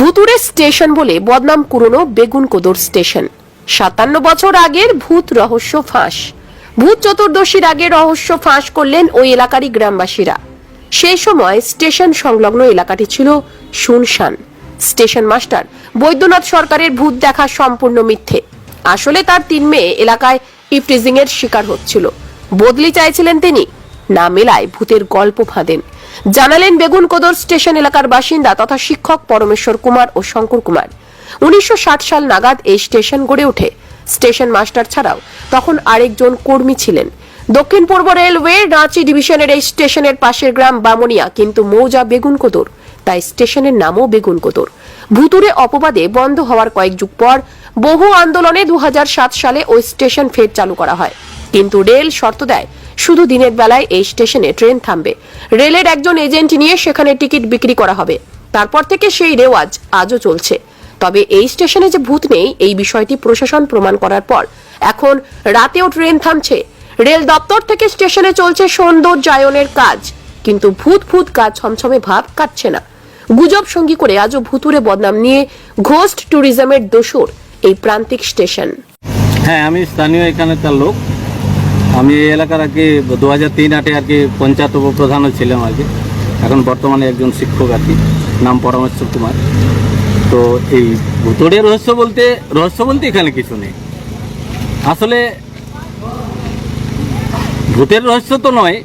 ভুতুরে স্টেশন বলে বদনাম পুরনো বেগুনকোদর স্টেশন। ৫৭ বছর আগের ভূত রহস্য ফাঁস। ভূত চতুর্দশীর আগে রহস্য ফাঁস করলেন ওই এলাকারই গ্রামবাসীরা। সেই সময় স্টেশন সংলগ্ন এলাকাটি ছিল শুনশান। স্টেশন মাস্টার বৈদ্যনাথ সরকারের ভূত দেখা সম্পূর্ণ মিথ্যে। আসলে তার ৩ মেয়ে এলাকায় ইফটিজিং এর শিকার হচ্ছিল। বদলি চাইছিলেন তিনি, না মেলায় ভূতের গল্প ফাঁদেন। জানালেন বেগুনকোদর স্টেশন এলাকার বাসিন্দা তথা শিক্ষক পরমেশ্বর কুমার ও শঙ্কর কুমার। ১৯৬০ সাল নাগাদ এই স্টেশন গড়ে ওঠে। স্টেশন মাস্টার ছাড়াও তখন আরেকজন কর্মী ছিলেন। দক্ষিণ পূর্ব রেলওয়ে রাঁচি ডিভিশনের এই স্টেশনের পাশের গ্রাম বামুনিয়া, কিন্তু মৌজা বেগুনকোদর, তাই স্টেশনের নামও বেগুনকোদর। ভুতুরে অপবাদে বন্ধ হওয়ার কয়েক যুগ পর বহু আন্দোলনে ২০০৭ সালে ওই স্টেশন ফের চালু করা হয়, কিন্তু রেল শর্ত দেয় শুধু দিনের বেলায় এই স্টেশনে ট্রেন থামবে। রেলের একজন এজেন্ট নিয়ে সেখানে টিকিট বিক্রি করা হবে। তারপর থেকে সেই রেওয়াজ আজও চলছে। তবে এই স্টেশনে যে ভূত নেই এই বিষয়টি প্রশাসন প্রমাণ করার পর এখন রাতেও ট্রেন থামছে। রেল দপ্তর থেকে স্টেশনে চলছে সৌন্দর্যায়নের কাজ, কিন্তু ভূত ভূত কাজ ছমছমে ভাব কাটছে না। গুজব সঙ্গী করে আজও ভুতুরে বদনাম নিয়ে ঘোস্ট ট্যুরিজমের দোসর এই প্রান্তিক স্টেশন। হ্যাঁ, আমি স্থানীয় এখানকার লোক। আমি এই এলাকার আর কি ২০০৩-৮ আর কি পঞ্চায়েত উপপ্রধানও ছিলাম আর কি। এখন বর্তমানে একজন শিক্ষক আর কি, নাম পরমেশ্বর কুমার। তো এই ভুতুড়ে রহস্য বলতে এখানে কিছু নেই। আসলে ভূতের রহস্য তো নয়,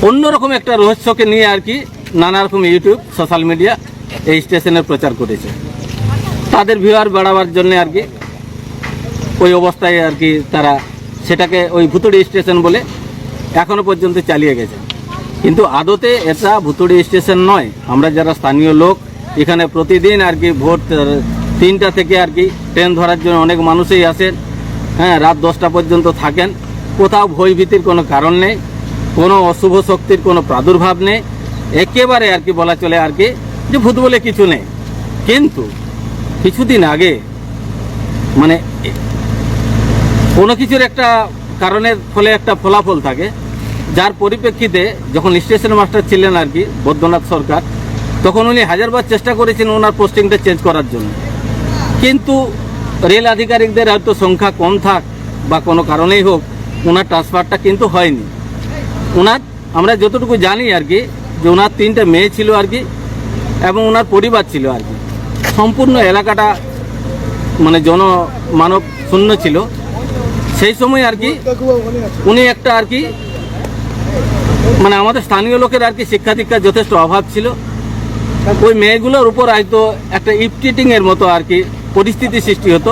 অন্যরকম একটা রহস্যকে নিয়ে আর কি নানা রকম ইউটিউব, সোশ্যাল মিডিয়া এই স্টেশনের প্রচার করেছে তাদের ভিউয়ার বাড়াবার জন্য আর কি। ওই অবস্থায় আর কি তারা সেটাকে ওই ভুতুড়ি স্টেশন বলে এখনো পর্যন্ত চালিয়ে গেছে, কিন্তু আদতে এটা ভুতুড়ি স্টেশন নয়। আমরা যারা স্থানীয় লোক এখানে প্রতিদিন আর কি ভোর ৩টা থেকে আর কি ট্রেন ধরার জন্য অনেক মানুষই আসেন। হ্যাঁ, রাত 10টা পর্যন্ত থাকেন। কোথাও ভয়ভীতির কোনো কারণ নেই, কোনো অশুভ শক্তির কোনো প্রাদুর্ভাব নেই। একেবারে আর কি বলা চলে আর কি যে ভূত বলে কিছু নেই। কিন্তু কিছুদিন আগে মানে কোনো কিছুর একটা কারণের ফলে একটা ফলাফল থাকে, যার পরিপ্রেক্ষিতে যখন স্টেশন মাস্টার ছিলেন আর কি বৈদ্যনাথ সরকার, তখন উনি হাজারবার চেষ্টা করেছেন ওনার পোস্টিংটা চেঞ্জ করার জন্য, কিন্তু রেল আধিকারিকদের হয়তো সংখ্যা কম থাক বা কোনো কারণেই হোক ওনার ট্রান্সফারটা কিন্তু হয়নি। ওনার আমরা যতটুকু জানি আর কি যে ওনার 3টে মেয়ে ছিল আর কি, এবং ওনার পরিবার ছিল আর কি। সম্পূর্ণ এলাকাটা মানে জনমানব শূন্য ছিল সেই সময় আর কি। উনি একটা আর কি মানে আমাদের স্থানীয় লোকের আর কি শিক্ষা দীক্ষার যথেষ্ট অভাব ছিল। ওই মেয়েগুলোর উপর হয়তো একটা ইফটিটিং এর মতো আর কি পরিস্থিতি সৃষ্টি হতো,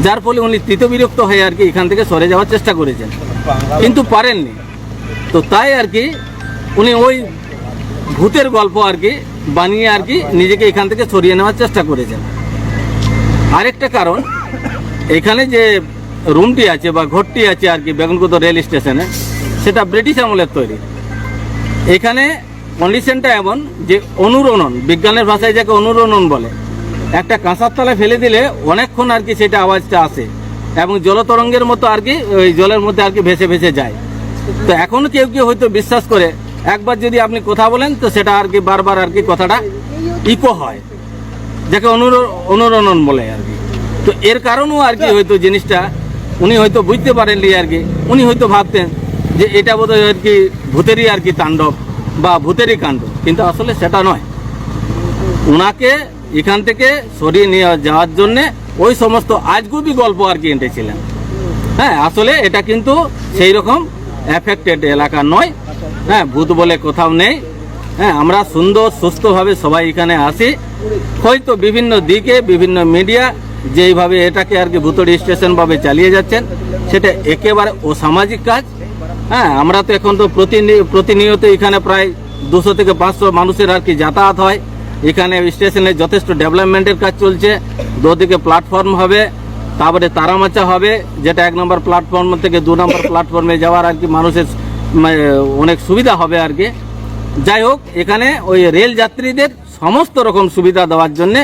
যার ফলে উনি তৃতবিরক্ত হয়ে আর কি এখান থেকে সরে যাওয়ার চেষ্টা করেছেন, কিন্তু পারেননি। তো তাই আর কি উনি ওই ভূতের গল্প আর কি বানিয়ে আর কি নিজেকে এখান থেকে সরিয়ে নেওয়ার চেষ্টা করেছেন। আরেকটা কারণ, এখানে যে রুমটি আছে বা ঘরটি আছে আর কি বেগুনকোদর রেল স্টেশনে, সেটা ব্রিটিশ আমলের তৈরি। এখানে কন্ডিশনটা এমন যে অনুরণন, বিজ্ঞানের ভাষায় যাকে অনুরণন বলে, একটা কাঁসার তলায় ফেলে দিলে অনেকক্ষণ আর কি সেটা আওয়াজটা আসে এবং জলতরঙ্গের মতো আর কি ওই জলের মধ্যে আর কি ভেসে ভেসে যায়। তো এখনও কেউ কেউ হয়তো বিশ্বাস করে একবার যদি আপনি কথা বলেন তো সেটা আর কি বারবার আর কি কথাটা ইকো হয়, যাকে অনুরণন বলে আর কি। তো এর কারণও আর কি হয়তো জিনিসটা উনি হয়তো বুঝতে পারেননি আর কি। উনি হয়তো ভাবতেন যে এটা বোধহয় আর কি ভূতেরই আর কি তাণ্ডব বা ভূতেরই কাণ্ড, কিন্তু আসলে সেটা নয়। ওনাকে এখান থেকে সরিয়ে নিয়ে যাওয়ার জন্যে ওই সমস্ত আজগুবি গল্প আর কি এনেছিলেন। হ্যাঁ, আসলে এটা কিন্তু সেই রকম এফেক্টেড এলাকা নয়। হ্যাঁ, ভূত বলে কোথাও নেই। হ্যাঁ, আমরা সুন্দর সুস্থভাবে সবাই এখানে আসি। হয়তো বিভিন্ন দিকে বিভিন্ন মিডিয়া যেইভাবে এটাকে আর কি ভুতুড়ি স্টেশন ভাবে চালিয়ে যাচ্ছেন, সেটা একেবারে অসামাজিক কাজ। হ্যাঁ, আমরা তো এখন তো প্রতিনিয়ত এখানে প্রায় 200 থেকে 500 মানুষের আর কি যাতায়াত হয়। এখানে স্টেশনে যথেষ্ট ডেভেলপমেন্টের কাজ চলছে। দুদিকে প্ল্যাটফর্ম হবে, তারপরে তারামাচা হবে, যেটা 1 নম্বর প্ল্যাটফর্ম থেকে 2 নম্বর প্ল্যাটফর্মে যাওয়ার আর কি মানুষের অনেক সুবিধা হবে আর কি। যাই হোক, এখানে ওই রেল যাত্রীদের সমস্ত রকম সুবিধা দেওয়ার জন্য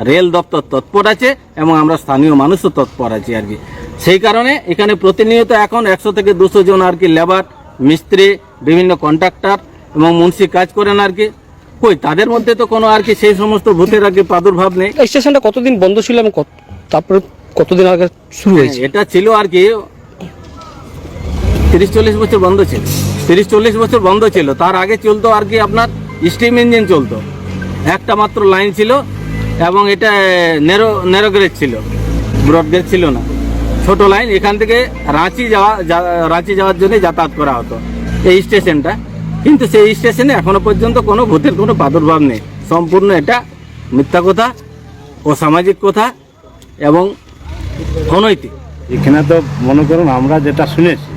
রেল দপ্তর তৎপর আছে এবং আমরা স্থানীয় মানুষও তৎপর আছি আর কি। সেই কারণে এখানে প্রতিনিয়ত এখন 100 থেকে 200 জন আর কি লেবার, মিস্ত্রি, বিভিন্ন কন্ট্রাক্টর এবং মুন্সি কাজ করেন আর কি। কই তাদের মধ্যে তো কোনো আর কি সেই সমস্ত ভূতের আর কি প্রাদুর্ভাব নেই। এই স্টেশনটা কতদিন বন্ধ ছিল এবং তারপরে কতদিন আগে শুরু হয়েছে? এটা ছিল আর কি 30-40 বছর বন্ধ ছিল, 30-40 বছর বন্ধ ছিল। তার আগে চলতো আর কি আপনার স্টিম ইঞ্জিন চলতো, একটা মাত্র লাইন ছিল এবং এটা ন্যারো গেজ ছিল, ব্রড গেজ ছিল না, ছোট লাইন। এখান থেকে রাঁচি যাওয়ার জন্য যাতায়াত করা হতো এই স্টেশনটা। কিন্তু সেই স্টেশনে এখনো পর্যন্ত কোনো ভূতের কোনো প্রাদুর্ভাব নেই। সম্পূর্ণ এটা মিথ্যা কথা, অসামাজিক কথা এবং অনৈতিক। এখানে তো মনে করুন আমরা যেটা শুনেছি,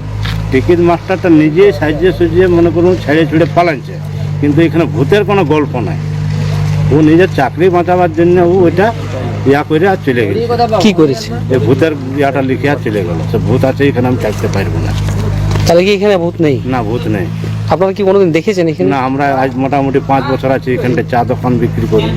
টিকিট মাস্টারটা নিজে সাজিয়ে সুজিয়ে মনে করুন ছেড়ে ছুড়ে পালাচ্ছে, কিন্তু এখানে ভূতের কোনো গল্প নাই। ও নিজের চাকরি বাঁচাবার জন্য ও ওইটা ইয়া করে আর চলে গেছে। কি করেছে? এই ভূতের ইয়াটা লিখে আর চলে গেল। সে ভূত আছে এখানে, আমি থাকতে পারবো না। তাহলে কি এখানে ভূত নেই? না, ভূত নেই। আপনারা কি কোনোদিন দেখেছেন এখানে? না, আমরা আজ মোটামুটি 5 বছর আছে এখানটা চা দোকান বিক্রি করি।